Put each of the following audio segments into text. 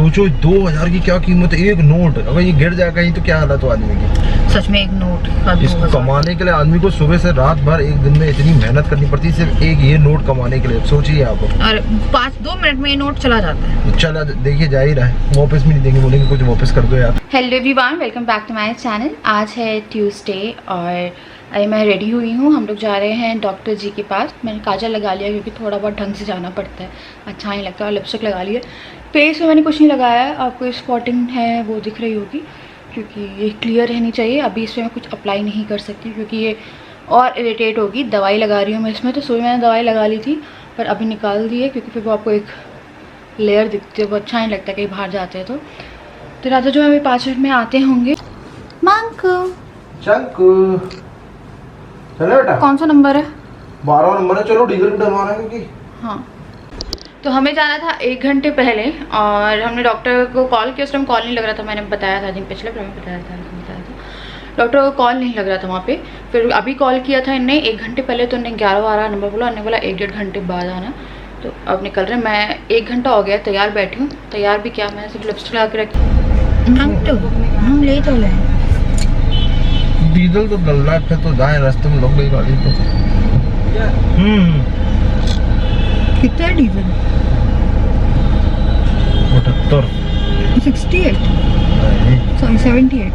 सोचो 2000 की क्या कीमत है, एक नोट अगर ये गिर जाए कहीं तो क्या हालत हो आदमी की। सच में एक नोट इसको कमाने के लिए आदमी को सुबह से रात भर एक दिन में इतनी मेहनत करनी पड़ती है सिर्फ एक ये नोट कमाने के लिए। सोचिए आप, और 5-2 मिनट में ये नोट चला जाता है। चला देखिए जा ही रहा है, वापस भी नहीं देंगे, बोलेंगे कुछ वापस कर दो यार। Hello everyone, welcome back to my channel. आज है ट्यूसडे और अभी मैं रेडी हुई हूँ। हम लोग जा रहे हैं डॉक्टर जी के पास। मैंने काजल लगा लिया क्योंकि थोड़ा बहुत ढंग से जाना पड़ता है, अच्छा नहीं लगता। और लिपस्टिक लगा लिया। फेस में मैंने कुछ नहीं लगाया है, आपको स्पॉटिंग है वो दिख रही होगी क्योंकि ये क्लियर रहनी चाहिए। अभी इस पर मैं कुछ अप्लाई नहीं कर सकती क्योंकि ये और इरिटेट होगी। दवाई लगा रही हूँ मैं इसमें, तो सुबह मैंने दवाई लगा ली थी पर अभी निकाल दी है क्योंकि फिर वो आपको एक लेयर दिखती है, वो अच्छा नहीं लगता कहीं बाहर जाते हैं तो राजा जो अभी 5 मिनट में आते होंगे। मांको चंकू चलो बेटा, कौन सा नंबर है? 12 नंबर है। चलो डीजल डलवाना है क्योंकि हाँ, तो हमें जाना था 1 घंटे पहले और हमने डॉक्टर को कॉल किया। उस टाइम कॉल नहीं लग रहा था, मैंने बताया था दिन पिछले में बताया था डॉक्टर को कॉल नहीं लग रहा था वहाँ पे। फिर अभी कॉल किया था इनने 1 घंटे पहले, तो इन्हें 11-12 नंबर बोला। इन्होंने बोला 1-1.5 घंटे बाद आना। तो अब निकल रहे हैं। मैं 1 घंटा हो गया तैयार बैठी हूँ। तैयार भी क्या, मैं सिर्फ लिपस्टिक लगा के रखी। हम ले तो ले डीजल तो डल रहा है, फिर तो जाए रास्ते में लग गई गाड़ी तो। कितना है डीजल? 78 68 सॉरी 78।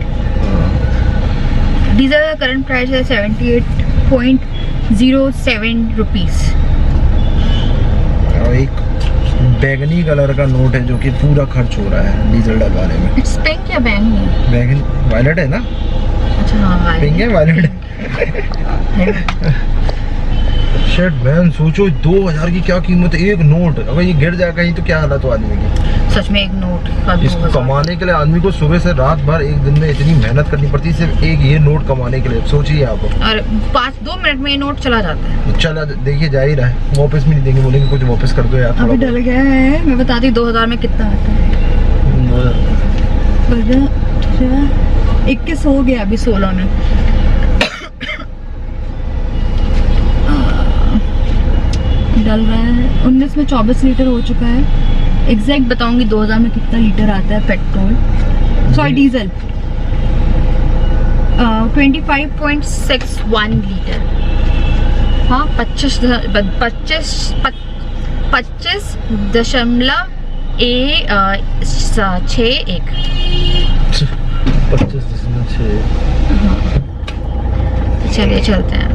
डीजल का करंट प्राइस है 78.07 रुपीज़। और एक बैगनी कलर का नोट है जो कि पूरा खर्च हो रहा है डीजल डलवाने में। इट्स पिंक या बैंगनी? बैगन वायलेट है ना? अच्छा हाँ, पिंक है वायलेट शेट मैन, सोचो 2000 की क्या कीमत है, एक नोट अगर ये गिर जाए कहीं तो क्या हालत हो आदमी की। सच में एक नोट इसको कमाने के लिए आदमी को सुबह से रात भर एक दिन में इतनी मेहनत करनी पड़ती है सिर्फ एक ये नोट कमाने के लिए। सोचिए आप, और 5-2 मिनट में ये नोट चला जाता है। चला देखिए जा ही रहा है, वापस भी नहीं देंगे, बोलेंगे कुछ वापस कर दो यार। अभी डल गया है। मैं बता दी 2000 में कितना आता है। 21 हो गया अभी 16 में। डल रहा है 19 में 24 लीटर हो चुका है। एग्जैक्ट बताऊंगी 2000 में कितना लीटर आता है पेट्रोल, सॉरी डीजल। 25.61 लीटर। हाँ 25.61। 25.6। चलिए चलते हैं।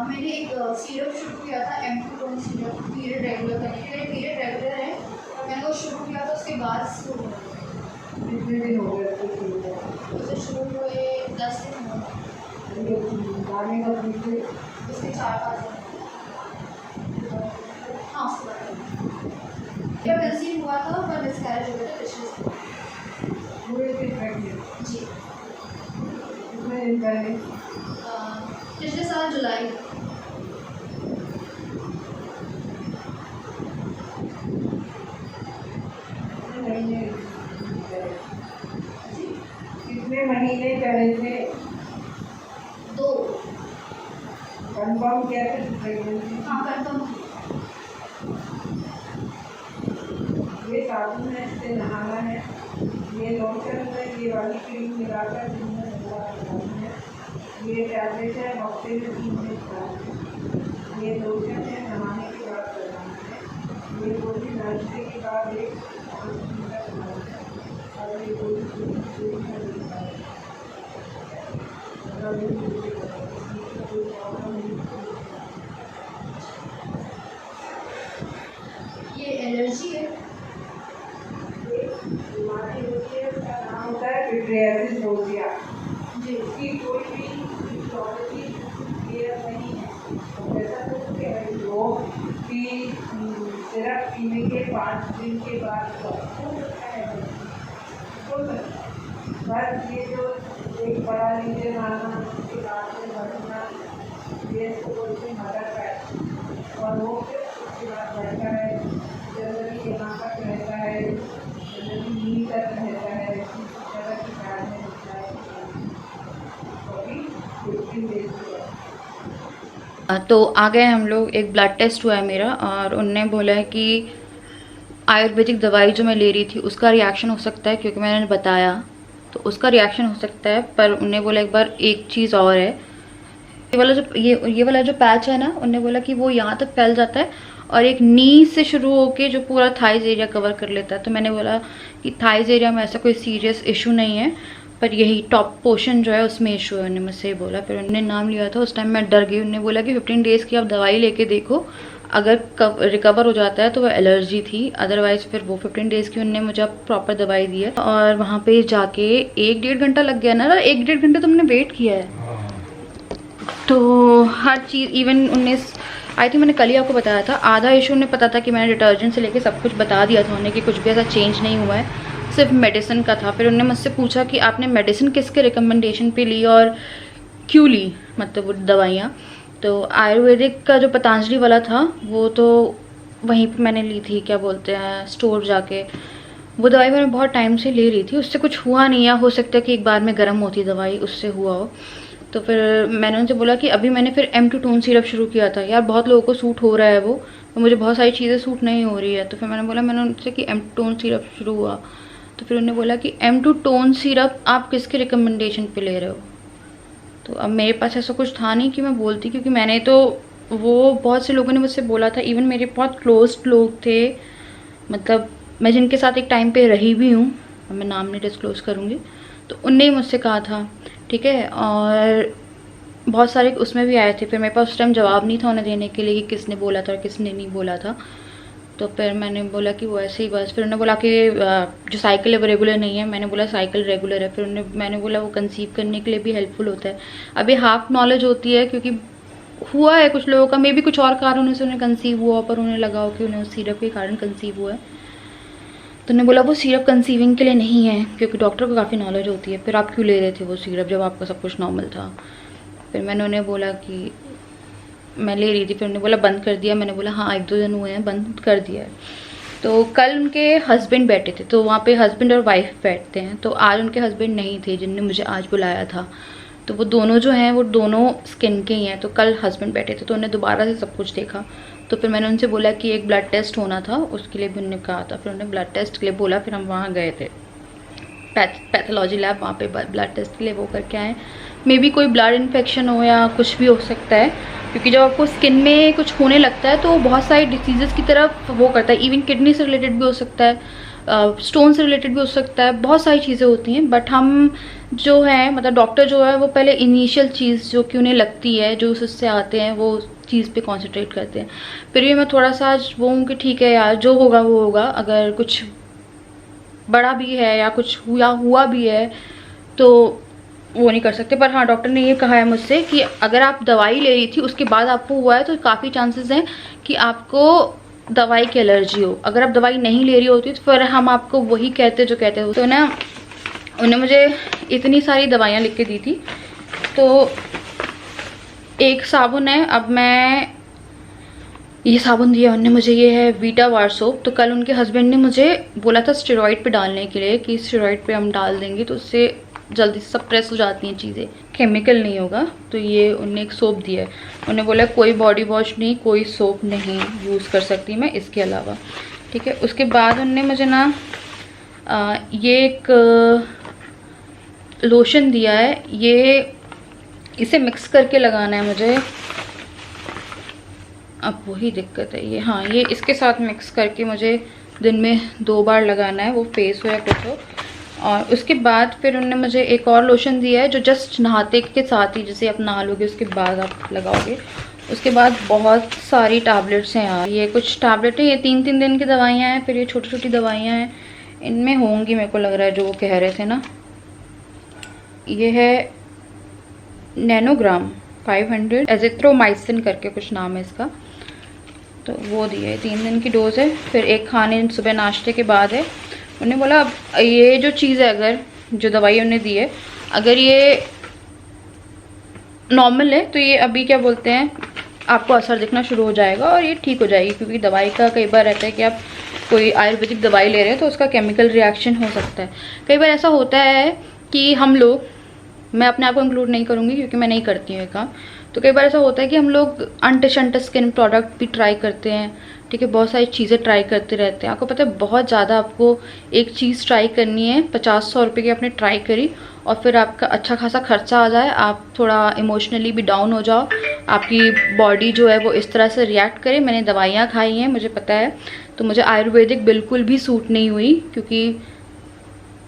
मैंने एक सीरप शुरू किया था, M2 सीरप, पीरियड रेगुलर करने के लिए। पीरियड रेगुलर है और मैंने वो शुरू किया था। उसके बाद कितने दिन हो गए उसे शुरू हुए? 10 दिन हो गए। उसके 4-5 दिन। हाँ उसके बाद जब कंसीव हुआ था पर मिसकैरेज हो गया था पिछले साल। जी पिछले साल जुलाई। कितने महीने करे थे? 2 कंफर्म किया था प्रेगनेंसी? हाँ कंफर्म। ये साबुन है, इससे नहाना है। ये लोशन है, ये वाली क्रीम लगाकर दिन में लगानी है। ये टैबलेट है, हफ्ते में 3 दिन खाना है। ये लोशन है, नहाने के बाद लगाना है। ये गोली नाश्ते के बाद 5 दिन तक खाना है। और ये गोली पूरी कर देता है। ये एलर्जी है। बीमारी होती है, उसका नाम होता है पिट्रियासिस रोजिया। जी इसकी कोई भी हिस्टोलॉजी क्लियर नहीं है। जैसा तो कह रही हो कि सिरप पीने के 5 दिन के बाद हो सकता है, बस ये जो एक बड़ा लीजिए माना उसके बाद में बढ़ना, ये इसको बोलते हैं मदर पैच। और वो फिर उसके बाद बढ़ता है, जनरली यहाँ तक रहता है, जनरली 3 तक रहता है, इसी तरह की कार्ड में लिखा है अभी 15 डेज हुआ। तो आ गए हम लोग। एक ब्लड टेस्ट हुआ है मेरा और उनने बोला है कि आयुर्वेदिक दवाई जो मैं ले रही थी उसका रिएक्शन हो सकता है, क्योंकि मैंने बताया तो उसका रिएक्शन हो सकता है। पर उनने बोला एक बार एक चीज़ और है, ये वाला जो पैच है ना, उनने बोला कि वो यहाँ तक फैल जाता है और एक नी से शुरू होके जो पूरा थाइज एरिया कवर कर लेता है। तो मैंने बोला कि थाइज एरिया में ऐसा कोई सीरियस इशू नहीं है, पर यही टॉप पोर्शन जो है उसमें इशू है। उन्होंने मुझसे बोला, फिर उन्होंने नाम लिया था, उस टाइम मैं डर गई। उन्होंने बोला कि 15 डेज़ की आप दवाई लेके देखो, अगर रिकवर हो जाता है तो वो एलर्जी थी, अदरवाइज फिर वो 15 डेज़ की उन्होंने मुझे प्रॉपर दवाई दी है। और वहाँ पे जाके 1-1.5 घंटा लग गया ना, 1-1.5 घंटे तुमने वेट किया है। तो हर चीज़ इवन 19 आई थिंक मैंने कल ही आपको बताया था, आधा इशू उन्हें पता था कि मैंने डिटर्जेंट से लेके सब कुछ बता दिया था उन्हें कि कुछ भी ऐसा चेंज नहीं हुआ है, सिर्फ मेडिसिन का था। फिर उन्होंने मुझसे पूछा कि आपने मेडिसिन किसके रिकमेंडेशन पे ली और क्यों ली, मतलब वो दवाइयाँ। तो आयुर्वेदिक का जो पतंजलि वाला था वो तो वहीं पे मैंने ली थी, क्या बोलते हैं, स्टोर जाके। वो दवाई मैंने बहुत टाइम से ले रही थी, उससे कुछ हुआ नहीं है, हो सकता है कि एक बार में गर्म होती दवाई उससे हुआ हो। तो फिर मैंने उनसे बोला कि अभी मैंने फिर M2 टोन सिरप शुरू किया था, यार बहुत लोगों को सूट हो रहा है वो, तो मुझे बहुत सारी चीज़ें सूट नहीं हो रही है। तो फिर मैंने बोला मैंने उनसे कि M2 टोन सिरप शुरू हुआ, तो फिर उन्होंने बोला कि M2 टोन सिरप आप किसके रिकमेंडेशन पे ले रहे हो। तो अब मेरे पास ऐसा कुछ था नहीं कि मैं बोलती, क्योंकि मैंने तो वो बहुत से लोगों ने मुझसे बोला था, इवन मेरे बहुत क्लोज लोग थे, मतलब मैं जिनके साथ एक टाइम पे रही भी हूँ, मैं नाम नहीं डिस्क्लोज करूँगी, तो उनने ही मुझसे कहा था, ठीक है। और बहुत सारे उसमें भी आए थे, फिर मेरे पास उस टाइम जवाब नहीं था उन्हें देने के लिए कि किसने बोला था और किसने नहीं बोला था। तो फिर मैंने बोला कि वो ऐसे ही बस। फिर उन्होंने बोला कि जो साइकिल है वो रेगुलर नहीं है, मैंने बोला साइकिल रेगुलर है। फिर मैंने बोला वो कंसीव करने के लिए भी हेल्पफुल होता है। अभी हाफ नॉलेज होती है, क्योंकि हुआ है कुछ लोगों का, मे भी कुछ और कारणों से उन्हें कंसीव हुआ, पर उन्हें लगा हो कि उन्हें उस सिरप के कारण कंसीव हुआ है। तो उन्होंने बोला वो सिरप कंसीविंग के लिए नहीं है, क्योंकि डॉक्टर को काफ़ी नॉलेज होती है, फिर आप क्यों ले रहे थे वो सिरप जब आपका सब कुछ नॉर्मल था। फिर मैंने उन्हें बोला कि मैं ले रही थी, फिर उन्होंने बोला बंद कर दिया। मैंने बोला हाँ 1-2 दिन हुए हैं, बंद कर दिया है। तो कल उनके हस्बैंड बैठे थे, तो वहाँ पे हस्बैंड और वाइफ बैठते हैं, तो आज उनके हस्बैंड नहीं थे जिनने मुझे आज बुलाया था। तो वो दोनों जो हैं वो दोनों स्किन के ही हैं। तो कल हस्बैंड बैठे थे तो उन्होंने दोबारा से सब कुछ देखा। तो फिर मैंने उनसे बोला कि एक ब्लड टेस्ट होना था, उसके लिए भी उन्होंने कहा था। फिर उन्होंने ब्लड टेस्ट के लिए बोला, फिर हम वहाँ गए थे पैथोलॉजी लैब, वहाँ पे ब्लड टेस्ट के लिए वो करके आए। मे बी कोई ब्लड इन्फेक्शन हो या कुछ भी हो सकता है, क्योंकि जब आपको स्किन में कुछ होने लगता है तो बहुत सारी डिसीजेस की तरफ वो करता है। इवन किडनी से रिलेटेड भी हो सकता है, स्टोन से रिलेटेड भी हो सकता है, बहुत सारी चीज़ें होती हैं। बट हम जो है, मतलब डॉक्टर जो है वो पहले इनिशियल चीज़ जो कि उन्हें लगती है, जो उससे आते हैं, वो चीज़ पे कॉन्सेंट्रेट करते हैं। फिर भी मैं थोड़ा सा वो हूँ कि ठीक है यार, जो होगा वो होगा, अगर कुछ बड़ा भी है या कुछ हुआ भी है तो वो नहीं कर सकते। पर हाँ, डॉक्टर ने ये कहा है मुझसे कि अगर आप दवाई ले रही थी उसके बाद आपको हुआ है तो काफ़ी चांसेस हैं कि आपको दवाई की एलर्जी हो। अगर आप दवाई नहीं ले रही होती तो फिर हम आपको वही कहते जो कहते हो। तो ना उन्होंने मुझे इतनी सारी दवाइयाँ लिख के दी थी। तो एक साबुन है, अब मैं ये साबुन दिया उन्होंने मुझे, ये है वीटा वार सोप। तो कल उनके हस्बैंड ने मुझे बोला था स्टेरॉइड पे डालने के लिए कि स्टेरॉइड पे हम डाल देंगे तो उससे जल्दी से सप्रेस हो जाती हैं चीज़ें, केमिकल नहीं होगा। तो ये उन्होंने एक सोप दिया है, उन्होंने बोला कोई बॉडी वॉश नहीं, कोई सोप नहीं यूज़ कर सकती मैं इसके अलावा, ठीक है। उसके बाद उन्होंने मुझे ना ये एक लोशन दिया है, ये इसे मिक्स करके लगाना है मुझे। अब वही दिक्कत है ये, हाँ ये इसके साथ मिक्स करके मुझे दिन में 2 बार लगाना है, वो फेस हो या कुछ हो। और उसके बाद फिर उन्होंने मुझे एक और लोशन दिया है जो जस्ट नहाते के साथ ही, जैसे आप नहा लोगे उसके बाद आप लगाओगे। उसके बाद बहुत सारी टैबलेट्स हैं यार, ये कुछ टैबलेट है, ये 3-3 दिन की दवाइयाँ हैं। फिर ये छोटी छोटी दवाइयाँ हैं, इनमें होंगी मेरे को लग रहा है जो वो कह रहे थे ना, ये है नैनोग्राम 500 एजिथ्रोमाइसिन करके कुछ नाम है इसका। तो वो दिए है, 3 दिन की डोज है। फिर एक खाने सुबह नाश्ते के बाद है। उन्होंने बोला अब ये जो चीज़ है, अगर जो दवाई उन्होंने दी है अगर ये नॉर्मल है तो ये अभी क्या बोलते हैं आपको असर दिखना शुरू हो जाएगा और ये ठीक हो जाएगी। क्योंकि दवाई का कई बार रहता है कि आप कोई आयुर्वेदिक दवाई ले रहे हैं तो उसका केमिकल रिएक्शन हो सकता है। कई बार ऐसा होता है कि हम लोग, मैं अपने आप को इंक्लूड नहीं करूँगी क्योंकि मैं नहीं करती हूँ ये काम, तो कई बार ऐसा होता है कि हम लोग अनटच अनटच स्किन प्रोडक्ट भी ट्राई करते हैं, ठीक है, बहुत सारी चीज़ें ट्राई करते रहते हैं। आपको पता है बहुत ज़्यादा आपको एक चीज़ ट्राई करनी है, 50-100 रुपये की आपने ट्राई करी और फिर आपका अच्छा खासा खर्चा आ जाए, आप थोड़ा इमोशनली भी डाउन हो जाओ, आपकी बॉडी जो है वो इस तरह से रिएक्ट करे। मैंने दवाइयाँ खाई हैं, मुझे पता है, तो मुझे आयुर्वेदिक बिल्कुल भी सूट नहीं हुई क्योंकि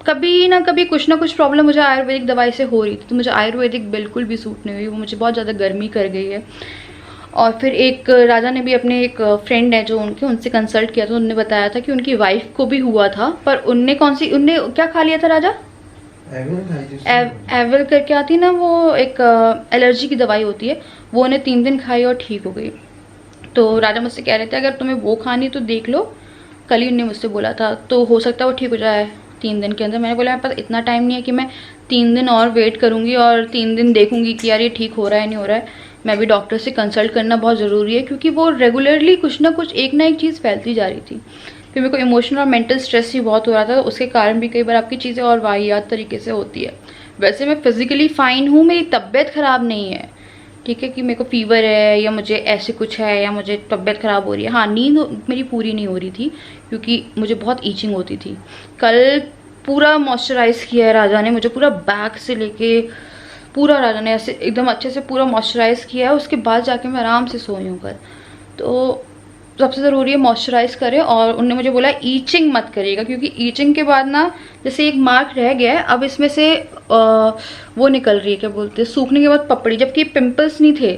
कभी ना कभी कुछ ना कुछ प्रॉब्लम मुझे आयुर्वेदिक दवाई से हो रही थी, तो मुझे आयुर्वेदिक बिल्कुल भी सूट नहीं हुई, वो मुझे बहुत ज़्यादा गर्मी कर गई है। और फिर एक राजा ने भी, अपने एक फ्रेंड है जो उनसे कंसल्ट किया था, उन्होंने बताया था कि उनकी वाइफ को भी हुआ था, पर उनने उनने क्या खा लिया था राजा? एवल करके आती ना, वो एक एलर्जी की दवाई होती है, वो उन्हें 3 दिन खाई और ठीक हो गई। तो राजा मुझसे कह रहे थे अगर तुम्हें वो खानी तो देख लो, कल ही उन्होंने मुझसे बोला था, तो हो सकता है वो ठीक हो जाए 3 दिन के अंदर। मैंने बोला मेरे पास इतना टाइम नहीं है कि मैं 3 दिन और वेट करूँगी और 3 दिन देखूँगी कि यार ये ठीक हो रहा है नहीं हो रहा है। मैं भी डॉक्टर से कंसल्ट करना बहुत ज़रूरी है क्योंकि वो रेगुलरली कुछ ना कुछ एक ना एक चीज़ फैलती जा रही थी। फिर मेरे को इमोशनल और मेंटल स्ट्रेस भी बहुत हो रहा था, उसके कारण भी कई बार आपकी चीज़ें और वाहियात तरीके से होती है। वैसे मैं फिज़िकली फ़ाइन हूँ, मेरी तबीयत ख़राब नहीं है, ठीक है, कि मेरे को फीवर है या मुझे ऐसे कुछ है या मुझे तबीयत ख़राब हो रही है। हाँ, नींद मेरी पूरी नहीं हो रही थी क्योंकि मुझे बहुत ईचिंग होती थी। कल पूरा मॉइस्चराइज़ किया है राजा ने, मुझे पूरा बैक से लेके पूरा राजा ने ऐसे एकदम अच्छे से पूरा मॉइस्चराइज़ किया है, उसके बाद जाके मैं आराम से सोई हूँ कल। तो सबसे ज़रूरी है मॉइस्चराइज़ करें। और उन्होंने मुझे बोला ईचिंग मत करिएगा क्योंकि ईचिंग के बाद ना, जैसे एक मार्क रह गया है, अब इसमें से वो निकल रही है, क्या बोलते हैं, सूखने के बाद पपड़ी, जबकि पिंपल्स नहीं थे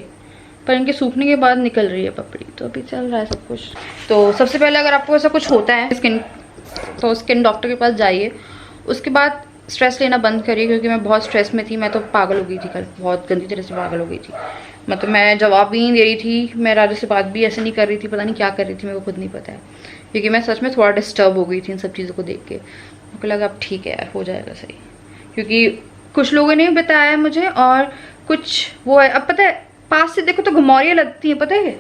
पर इनके सूखने के बाद निकल रही है पपड़ी। तो अभी चल रहा है सब कुछ। तो सबसे पहले अगर आपको ऐसा कुछ होता है तो स्किन डॉक्टर के पास जाइए। उसके बाद स्ट्रेस लेना बंद करिए क्योंकि मैं बहुत स्ट्रेस में थी, मैं तो पागल हो गई थी कल, बहुत गंदी तरह से पागल हो गई थी। मतलब मैं जवाब भी नहीं दे रही थी, मैं राजा से बात भी ऐसे नहीं कर रही थी, पता नहीं क्या कर रही थी, मेरे को खुद नहीं पता है, क्योंकि मैं सच में थोड़ा डिस्टर्ब हो गई थी इन सब चीज़ों को देख के। मेरे को लगा अब ठीक है यार, हो जाएगा सही, क्योंकि कुछ लोगों ने बताया मुझे और कुछ वो है। अब पता है, पास से देखो तो घुमौरियाँ लगती हैं, पता है,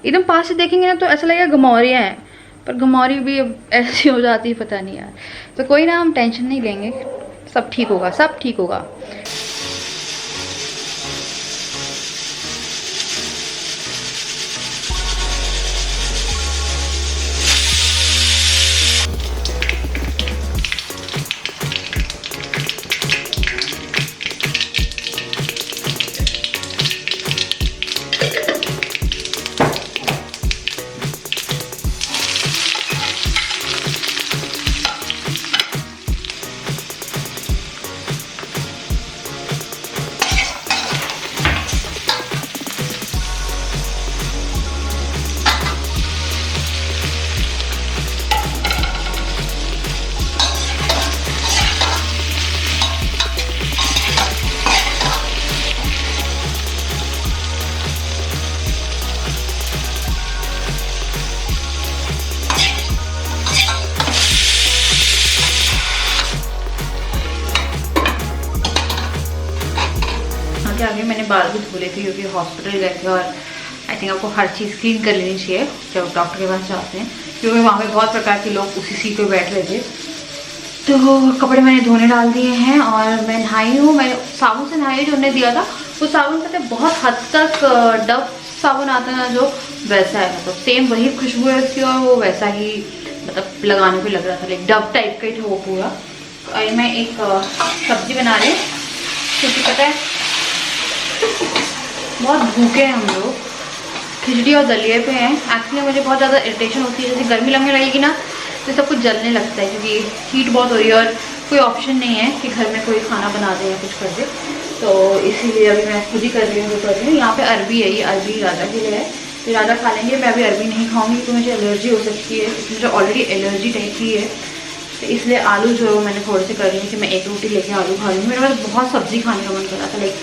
एकदम पास से देखेंगे ना तो ऐसा लगेगा घुमौरियाँ हैं, पर घुमौरी भी अब ऐसी हो जाती है, पता नहीं यार। तो कोई ना, हम टेंशन नहीं लेंगे, सब ठीक होगा, सब ठीक होगा। आगे मैंने बाल भी धो लेते क्योंकि हॉस्पिटल गए थे और आई थिंक आपको हर चीज़ क्लीन कर लेनी चाहिए जब डॉक्टर के पास जाते हैं, क्योंकि वहाँ पे बहुत प्रकार के लोग उसी सीट पे बैठ रहे थे। तो कपड़े मैंने धोने डाल दिए हैं और मैं नहाई हूँ। मैं साबुन से नहाई, जो उन्होंने दिया था वो साबुन पता है बहुत हद तक डव साबुन आता है ना जो, वैसा है, मतलब सेम वही खुशबू है उसकी और वो वैसा ही मतलब लगाने पे लग रहा था, लाइक डव टाइप का ही था वो पूरा। तो आई मैं एक सब्जी बना रही हूँ क्योंकि पता है बहुत भूखे हैं हम लोग, खिचड़ी और दलिए पे हैं। एक्चुअली मुझे बहुत ज़्यादा इरिटेशन होती है, जैसे गर्मी लगने लगेगी ना तो सब कुछ जलने लगता है क्योंकि हीट बहुत हो रही है और कोई ऑप्शन नहीं है कि घर में कोई खाना बना दे या कुछ कर दे, तो इसीलिए अभी मैं खुद ही कर रही हूँ जो कर रही हूँ। यहाँ पे अरबी है, ये अरबी राजा के लिए है, तो राजा खा लेंगे, मैं अभी अरबी नहीं खाऊंगी तो मुझे एलर्जी हो सकती है, मुझे ऑलरेडी एलर्जी टाइप की है, तो इसलिए आलू जो मैंने थोड़े से कर रही हूँ कि मैं एक रोटी लेके आलू खा लूँगी। मेरे पास बहुत सब्जी खाने का मन कर रहा था, लाइक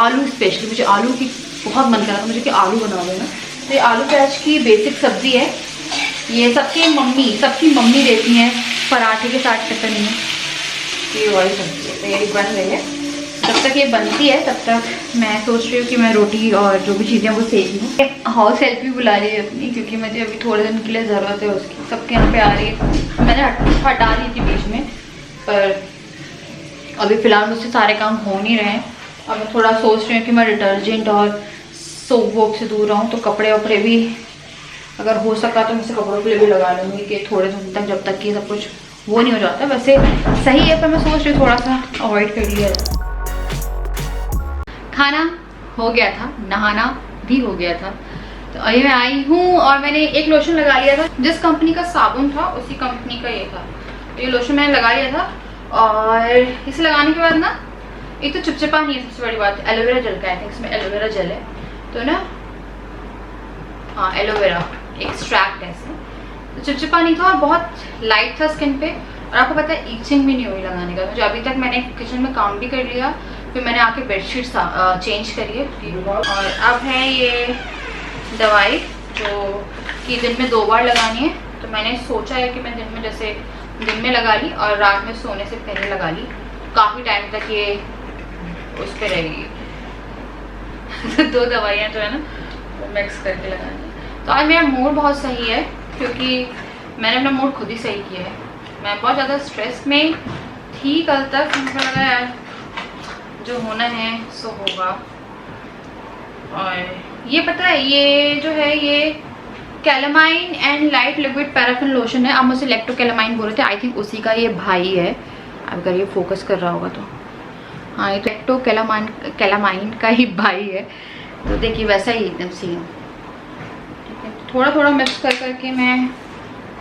आलू स्पेशली, मुझे आलू की बहुत मन कर रहा था मुझे कि आलू बना देना। तो ये आलू प्याज की बेसिक सब्जी है, ये सबकी मम्मी देती हैं पराठे के साथ टिफिन में, ये वाली सब्जी है। तो ये बन रही है, जब तक ये बनती है तब तक मैं सोच रही हूँ कि मैं रोटी और जो भी चीज़ें वो सेक लूँ। हाउस हेल्प भी बुला ली है अपनी, क्योंकि मुझे अभी थोड़े दिन के लिए ज़रूरत है उसकी। सबके यहाँ पे आ रही है, मैंने हटा दी थी बीच में, पर अभी फ़िलहाल मुझसे सारे काम हो नहीं रहे हैं। अब मैं थोड़ा सोच रही हूँ कि मैं डिटर्जेंट और सोप वोप से दूर रहूँ, तो कपड़े वपड़े भी अगर हो सका तो मुझसे कपड़ों के लिए भी लगा लूँगी कि थोड़े दिन तक, जब तक कि सब कुछ वो नहीं हो जाता। वैसे सही है, पर मैं सोच रही हूँ थोड़ा सा अवॉइड कर लिया जाए। खाना हो गया था, नहाना भी हो गया था, तो अभी मैं आई हूँ और मैंने एक लोशन लगा लिया था। जिस कंपनी का साबुन था उसी कंपनी का ये था, तो ये लोशन मैंने लगा लिया था। और इसे लगाने के बाद ना, एक तो चिपचिपा नहीं है, सबसे बड़ी बात एलोवेरा जेल का है, इसमें एलोवेरा जेल है तो ना, हाँ एलोवेरा एक्सट्रैक्ट है इसमें, तो चिपचिपा नहीं था और बहुत लाइट था स्किन पे। और आपको पता है ईचिंग भी नहीं हुई लगाने का। मुझे अभी तक, मैंने किचन में काम भी कर लिया, फिर मैंने आके बेडशीट चेंज करी है। और अब है ये दवाई जो कि दिन में 2 बार लगानी है, तो मैंने सोचा है कि मैं दिन में, जैसे दिन में लगा ली और रात में सोने से पहले लगा ली, काफ़ी टाइम तक ये उस पर रहेगी। तो 2 दवाइयाँ जो है ना वो मिक्स करके लगानी है। तो आज मेरा मूड बहुत सही है, क्योंकि मैंने अपना मूड खुद ही सही किया है। मैं बहुत ज़्यादा स्ट्रेस में थी कल तक, मुझे लगा यार जो होना है सो होगा। और ये पता है, ये जो है ये calamine and light liquid paraffin lotion है। आप मुझसे इलेक्ट्रोकैलामाइन बोल रहे थे, आई थिंक उसी का ये भाई है, अगर ये फोकस कर रहा होगा तो। हाँ, ये तो इलेक्ट्रोकैलामाइन का ही भाई है, तो देखिए वैसा ही एकदम सेम। ठीक है, थोड़ा थोड़ा मिक्स कर करके मैं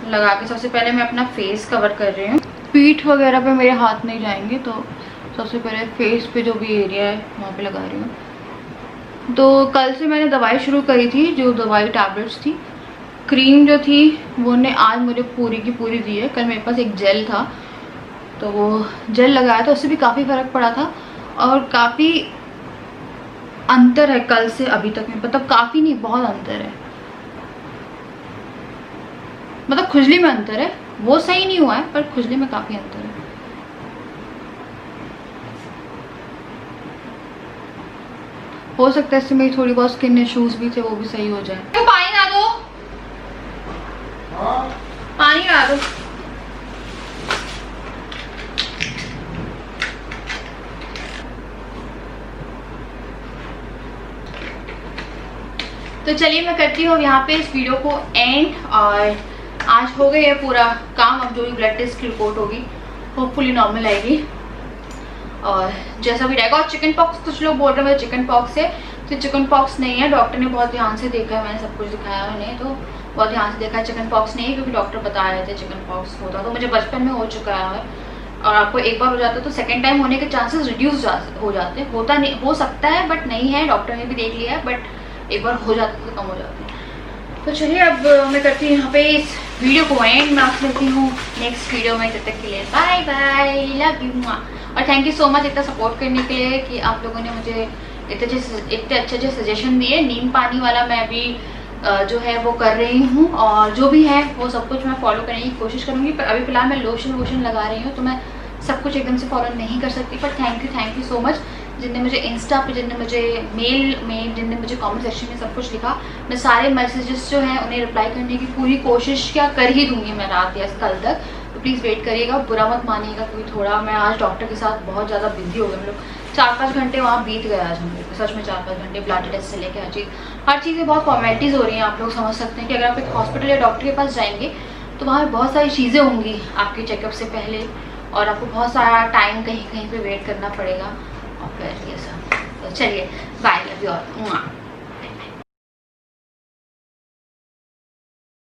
लगा के, सबसे पहले मैं अपना फेस कवर कर रही हूँ। पीठ वगैरह पे मेरे हाथ नहीं जाएंगे, तो सबसे पहले फेस पे जो भी एरिया है वहाँ पे लगा रही हूँ। तो कल से मैंने दवाई शुरू करी थी, जो दवाई टैबलेट्स थी। क्रीम जो थी वो ने आज मुझे पूरी की पूरी दी है। कल मेरे पास एक जेल था, तो वो जेल लगाया था, उससे भी काफ़ी फ़र्क पड़ा था। और काफ़ी अंतर है कल से अभी तक में, मतलब काफ़ी नहीं, बहुत अंतर है। मतलब खुजली में अंतर है, वो सही नहीं हुआ है, पर खुजली में काफ़ी अंतर है। हो सकता है इससे मेरी थोड़ी बहुत स्किन इश्यूज भी थे, वो भी सही हो जाए। तो पानी ला दो, पानी ला दो। तो चलिए मैं करती हूँ यहाँ पे इस वीडियो को एंड। और आज हो गई है पूरा काम। अब जो भी ब्लड टेस्ट की रिपोर्ट होगी होपफुली नॉर्मल आएगी और जैसा भी रहेगा। और चिकन पॉक्स, कुछ लोग बोल रहे हैं मुझे चिकन पॉक्स है, तो चिकन पॉक्स नहीं है। डॉक्टर ने बहुत ध्यान से देखा है, मैंने सब कुछ दिखाया उन्हें, तो बहुत ध्यान से देखा है। चिकन पॉक्स नहीं है, क्योंकि डॉक्टर बता रहे थे चिकन पॉक्स होता, तो मुझे बचपन में हो चुका है। और आपको एक बार हो जाता है तो सेकेंड टाइम होने के चांसेस रिड्यूस हो जाते हैं। होता नहीं, हो सकता है बट नहीं है, डॉक्टर ने भी देख लिया है, बट एक बार हो जाता है तो कम हो जाते हैं। तो चलिए अब मैं करती हूँ यहाँ पे इस वीडियो को एंड। मैं आपसे मिलती हूँ नेक्स्ट वीडियो में, तब तक के लिए बाय बाय, लव यू। और थैंक यू सो मच इतना सपोर्ट करने के लिए, कि आप लोगों ने मुझे इतने अच्छे सजेशन दिए। नीम पानी वाला मैं अभी जो है वो कर रही हूँ, और जो भी है वो सब कुछ मैं फॉलो करने की कोशिश करूँगी। पर अभी फिलहाल मैं लोशन वोशन लगा रही हूँ, तो मैं सब कुछ एकदम से फॉलो नहीं कर सकती। पर थैंक यू सो मच जिनने मुझे इंस्टा पे, जिनने मुझे मेल में, जिनने मुझे कमेंट सेक्शन में सब कुछ लिखा। मैं सारे मैसेजेस जो हैं उन्हें रिप्लाई करने की पूरी कोशिश क्या कर ही दूँगी मैं रात या कल तक। तो प्लीज़ वेट करिएगा, बुरा मत मानिएगा, क्योंकि थोड़ा मैं आज डॉक्टर के साथ बहुत ज़्यादा बिजी हो गए। हम लोग 4-5 घंटे वहाँ बीत गए आज हम लोग, सच में 4-5 घंटे ब्लड टेस्ट से लेकर हर चीज़ें बहुत फॉर्मेलिटीज़ हो रही हैं। आप लोग समझ सकते हैं कि अगर आप एक हॉस्पिटल या डॉक्टर के पास जाएंगे तो वहाँ पर बहुत सारी चीज़ें होंगी आपके चेकअप से पहले, और आपको बहुत सारा टाइम कहीं पे वेट करना पड़ेगा, और फिर ये सब। तो चलिए बाय, लव यू ऑल।